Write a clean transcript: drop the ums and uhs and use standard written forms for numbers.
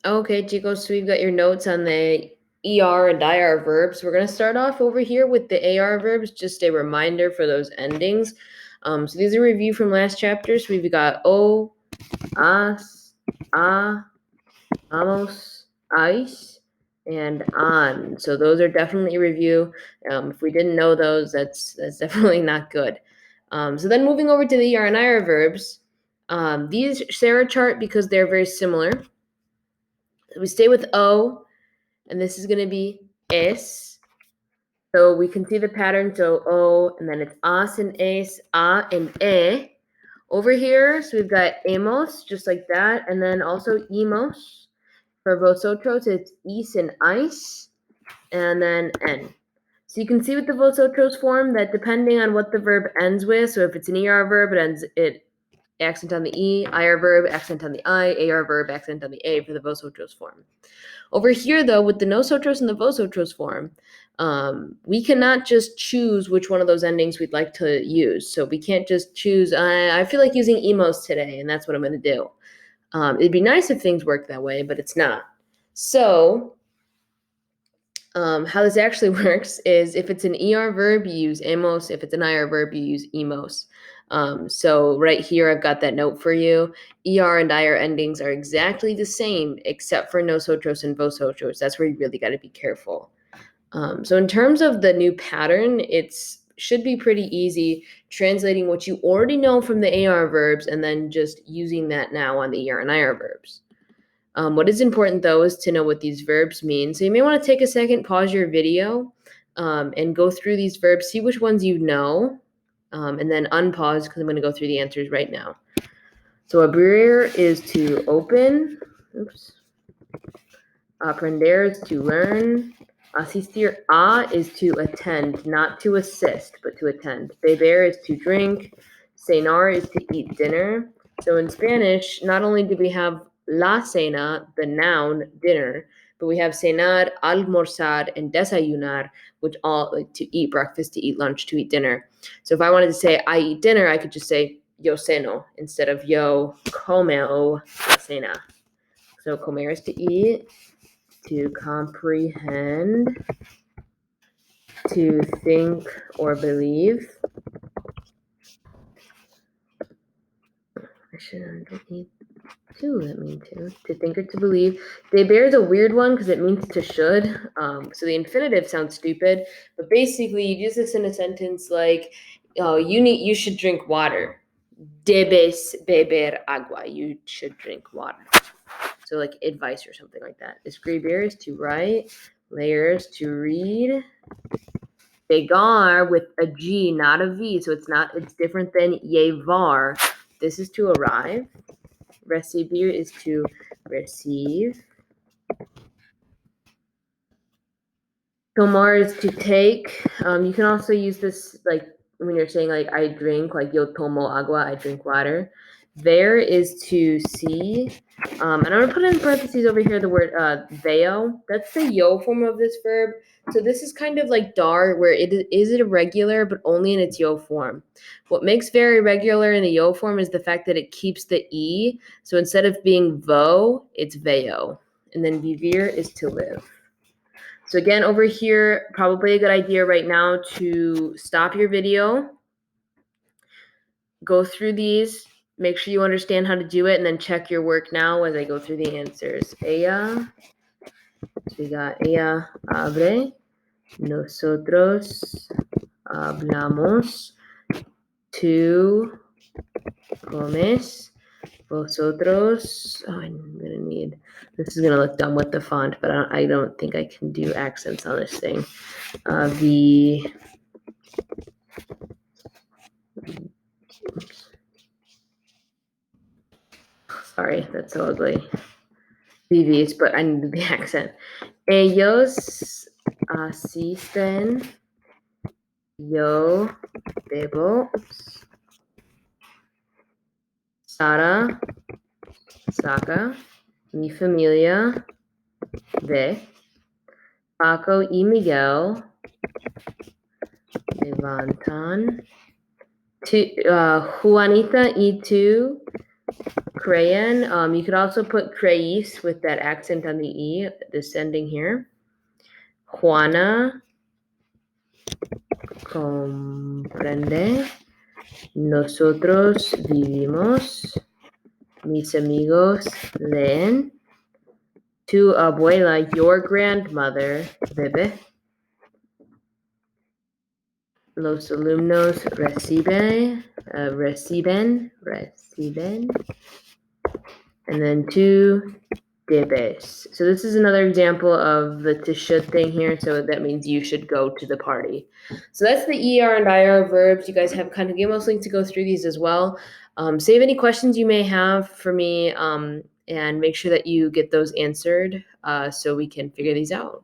Okay, chicos, so we've got your notes on the ER and IR verbs. We're going to start off over here with the AR verbs, just a reminder for those endings. So these are review from last chapter. So we've got o, as, a, amos, ais, and on. So those are definitely review. If we didn't know those, that's definitely not good. So then moving over to the ER and IR verbs, these Sarah chart because they're very similar. We stay with O, and this is going to be es. So we can see the pattern. So O, and then it's as and es, a and e. Over here, so we've got emos, just like that, and then also emos. For vosotros, it's is and ice, and then en. So you can see with the vosotros form that depending on what the verb ends with, so if it's an ER verb, it accent on the E, IR verb, accent on the I, AR verb, accent on the A for the vosotros form. Over here, though, with the nosotros and the vosotros form, we cannot just choose which one of those endings we'd like to use. So we can't just choose, I feel like using emos today, and that's what I'm going to do. It'd be nice if things worked that way, but it's not. So how this actually works is if it's an ER verb, you use emos. If it's an IR verb, you use emos. So right here, I've got that note for you. ER and IR endings are exactly the same, except for nosotros and vosotros. That's where you really got to be careful. So in terms of the new pattern, should be pretty easy translating what you already know from the AR verbs and then just using that now on the ER and IR verbs. What is important though is to know what these verbs mean. So you may want to take a second, pause your video, and go through these verbs, see which ones you know, and then unpause because I'm going to go through the answers right now. So abrir is to open. Oops. Aprender is to learn. Asistir is to attend, not to assist, but to attend. Beber is to drink. Cenar is to eat dinner. So in Spanish, not only do we have la cena, the noun dinner, but we have cenar, almorzar, and desayunar, which all like to eat breakfast, to eat lunch, to eat dinner. So if I wanted to say I eat dinner, I could just say yo ceno instead of yo como la cena. So comer is to eat, to comprehend, to think or believe. I don't need to. That mean to think or to believe. Deber is a weird one because it means to should. So the infinitive sounds stupid, but basically you use this in a sentence like, "Oh, you should drink water. Debes beber agua. You should drink water." So like advice or something like that. Escribir is to write. Layers to read. Begar with a G, not a V, so it's different than llevar. This is to arrive. Recibir is to receive. Tomar is to take. You can also use this like when you're saying like I drink, like yo tomo agua, I drink water. There is to see. And I'm gonna put in parentheses over here the word veo. That's the yo form of this verb. So this is kind of like dar, where it is irregular, but only in its yo form. What makes very irregular in the yo form is the fact that it keeps the e. So instead of being vo, it's veo. And then vivir is to live. So again, over here, probably a good idea right now to stop your video, go through these, make sure you understand how to do it, and then check your work now as I go through the answers. Ella, so we got ella abre, nosotros hablamos, tú comes, vosotros, I'm gonna need, this is gonna look dumb with the font, but I don't think I can do accents on this thing. Sorry, that's so ugly. Vivis, but I need the accent. Ellos asisten. Yo bebo. Sara saca. Mi familia ve. Paco y Miguel levantan. Juanita y tú Crayon. You could also put creís with that accent on the E, descending here. Juana comprende. Nosotros vivimos. Mis amigos leen. Tu abuela, your grandmother, bebe. Los alumnos reciben. And then tu debes. So this is another example of the to should thing here. So that means you should go to the party. So that's the ER and IR verbs. You guys have kind of almost link to go through these as well. Save any questions you may have for me and make sure that you get those answered so we can figure these out.